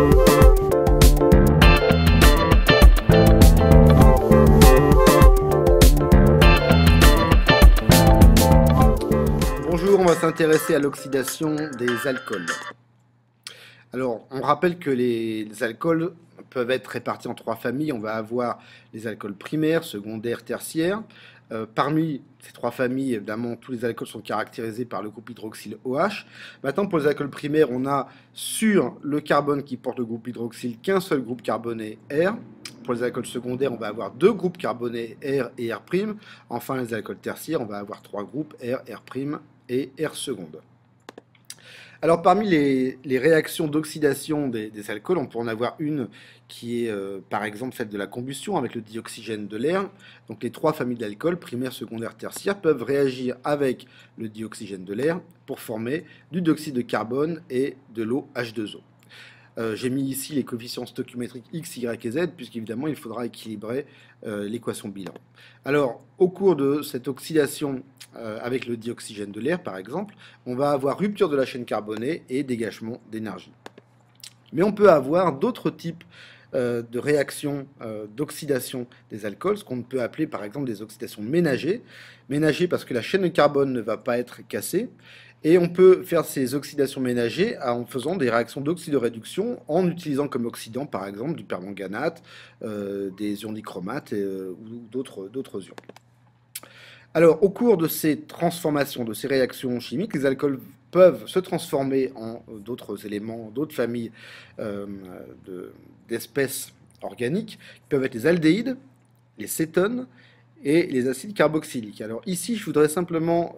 Bonjour, on va s'intéresser à l'oxydation des alcools. Alors, on rappelle que les alcools peuvent être répartis en trois familles. On va avoir les alcools primaires, secondaires, tertiaires. Parmi ces trois familles, évidemment, tous les alcools sont caractérisés par le groupe hydroxyle OH. Maintenant, pour les alcools primaires, on a sur le carbone qui porte le groupe hydroxyle qu'un seul groupe carboné R. Pour les alcools secondaires, on va avoir deux groupes carbonés R et R'. Enfin, les alcools tertiaires, on va avoir trois groupes R, R' et R seconde. Alors parmi les réactions d'oxydation des alcools, on peut en avoir une qui est par exemple faite de la combustion avec le dioxygène de l'air. Donc les trois familles d'alcools, primaire, secondaire, tertiaire, peuvent réagir avec le dioxygène de l'air pour former du dioxyde de carbone et de l'eau H2O. J'ai mis ici les coefficients stoichiométriques X, Y et Z, puisqu'évidemment il faudra équilibrer l'équation bilan. Alors, au cours de cette oxydation avec le dioxygène de l'air, par exemple, on va avoir rupture de la chaîne carbonée et dégagement d'énergie. Mais on peut avoir d'autres types de réactions d'oxydation des alcools, ce qu'on peut appeler par exemple des oxydations ménagées. Ménagées parce que la chaîne de carbone ne va pas être cassée. Et on peut faire ces oxydations ménagées en faisant des réactions d'oxydoréduction en utilisant comme oxydant par exemple du permanganate, des ions dichromates ou d'autres ions. Alors au cours de ces transformations, de ces réactions chimiques, les alcools peuvent se transformer en d'autres éléments, d'autres familles d'espèces organiques, qui peuvent être les aldéhydes, les cétones et les acides carboxyliques. Alors ici, je voudrais simplement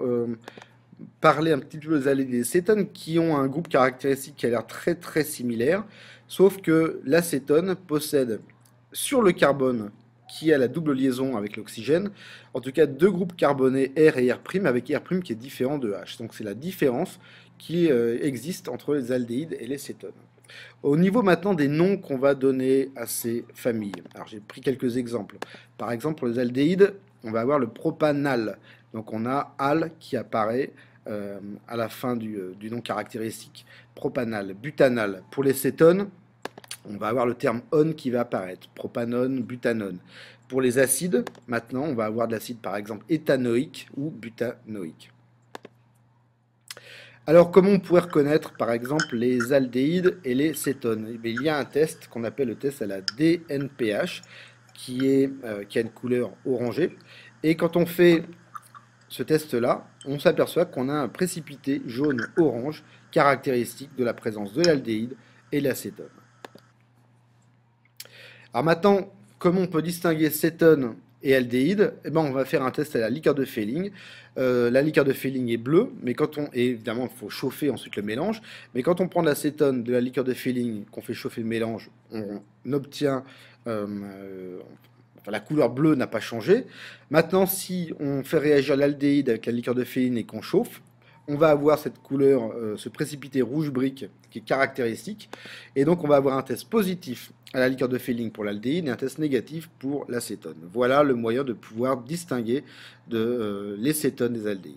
parler un petit peu des aldéhydes et des cétones qui ont un groupe caractéristique qui a l'air très très similaire, sauf que l'acétone possède sur le carbone qui a la double liaison avec l'oxygène, en tout cas deux groupes carbonés R et R', avec R' qui est différent de H. Donc c'est la différence qui existe entre les aldéhydes et les cétones. Au niveau maintenant des noms qu'on va donner à ces familles, alors j'ai pris quelques exemples. Par exemple, pour les aldéhydes, on va avoir le propanal. Donc on a al qui apparaît à la fin du nom caractéristique. Propanal, butanal. Pour les cétones, on va avoir le terme on qui va apparaître. Propanone, butanone. Pour les acides, maintenant, on va avoir de l'acide par exemple éthanoïque ou butanoïque. Alors, comment on pourrait reconnaître, par exemple, les aldéhydes et les cétones? Eh bien, il y a un test qu'on appelle le test à la DNPH, qui a une couleur orangée. Et quand on fait ce test-là, on s'aperçoit qu'on a un précipité jaune-orange caractéristique de la présence de l'aldéhyde et de l'acétone. Alors maintenant, comment on peut distinguer cétone et aldéhyde? Eh ben, on va faire un test à la liqueur de Fehling. La liqueur de Fehling est bleue, mais et évidemment, il faut chauffer ensuite le mélange. Mais quand on prend de l'acétone de la liqueur de Fehling, qu'on fait chauffer le mélange, on obtient... la couleur bleue n'a pas changé. Maintenant, si on fait réagir l'aldéhyde avec la liqueur de Fehling et qu'on chauffe, on va avoir cette couleur, ce précipité rouge brique qui est caractéristique. Et donc, on va avoir un test positif à la liqueur de Fehling pour l'aldéhyde et un test négatif pour l'acétone. Voilà le moyen de pouvoir distinguer les cétones des aldéhydes.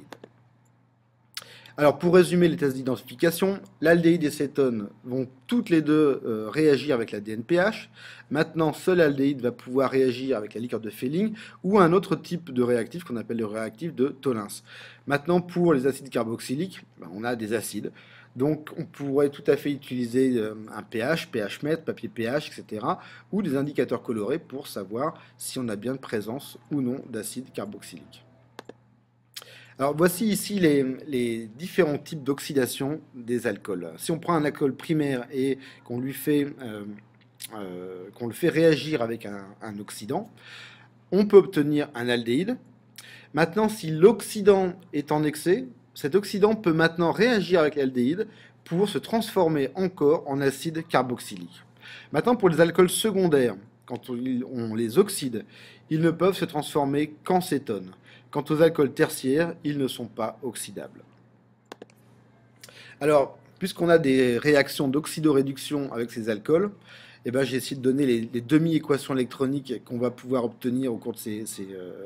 Alors, pour résumer les tests d'identification, l'aldéhyde et cétone vont toutes les deux réagir avec la DNPH. Maintenant, seul l'aldéhyde va pouvoir réagir avec la liqueur de Fehling ou un autre type de réactif qu'on appelle le réactif de Tollens. Maintenant, pour les acides carboxyliques, on a des acides. Donc, on pourrait tout à fait utiliser un pH, pH-mètre, papier pH, etc. ou des indicateurs colorés pour savoir si on a bien de présence ou non d'acide carboxylique. Alors voici ici les différents types d'oxydation des alcools. Si on prend un alcool primaire et qu'on le fait réagir avec un oxydant, on peut obtenir un aldéhyde. Maintenant, si l'oxydant est en excès, cet oxydant peut maintenant réagir avec l'aldéhyde pour se transformer encore en acide carboxylique. Maintenant, pour les alcools secondaires, quand on les oxyde, ils ne peuvent se transformer qu'en cétone. Quant aux alcools tertiaires, ils ne sont pas oxydables. Alors, puisqu'on a des réactions d'oxydoréduction avec ces alcools, eh ben, j'ai essayé de donner les demi-équations électroniques qu'on va pouvoir obtenir au cours de ces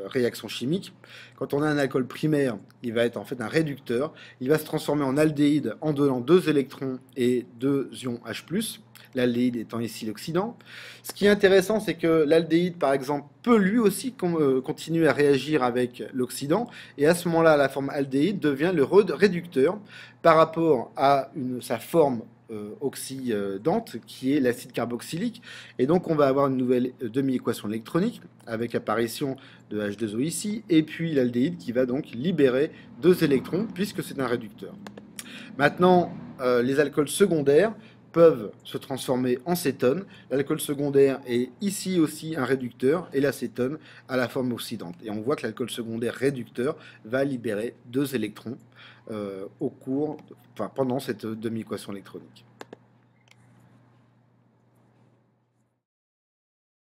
réactions chimiques. Quand on a un alcool primaire, il va être en fait un réducteur. Il va se transformer en aldéhyde en donnant 2 électrons et 2 ions H+, l'aldéhyde étant ici l'oxydant. Ce qui est intéressant, c'est que l'aldéhyde, par exemple, peut lui aussi continuer à réagir avec l'oxydant, et à ce moment-là, la forme aldéhyde devient le réducteur par rapport à sa forme oxydante, qui est l'acide carboxylique. Et donc, on va avoir une nouvelle demi-équation électronique, avec apparition de H2O ici, et puis l'aldéhyde qui va donc libérer 2 électrons, puisque c'est un réducteur. Maintenant, les alcools secondaires peuvent se transformer en cétone. L'alcool secondaire est ici aussi un réducteur et l'acétone a la forme oxydante. Et on voit que l'alcool secondaire réducteur va libérer 2 électrons pendant cette demi-équation électronique.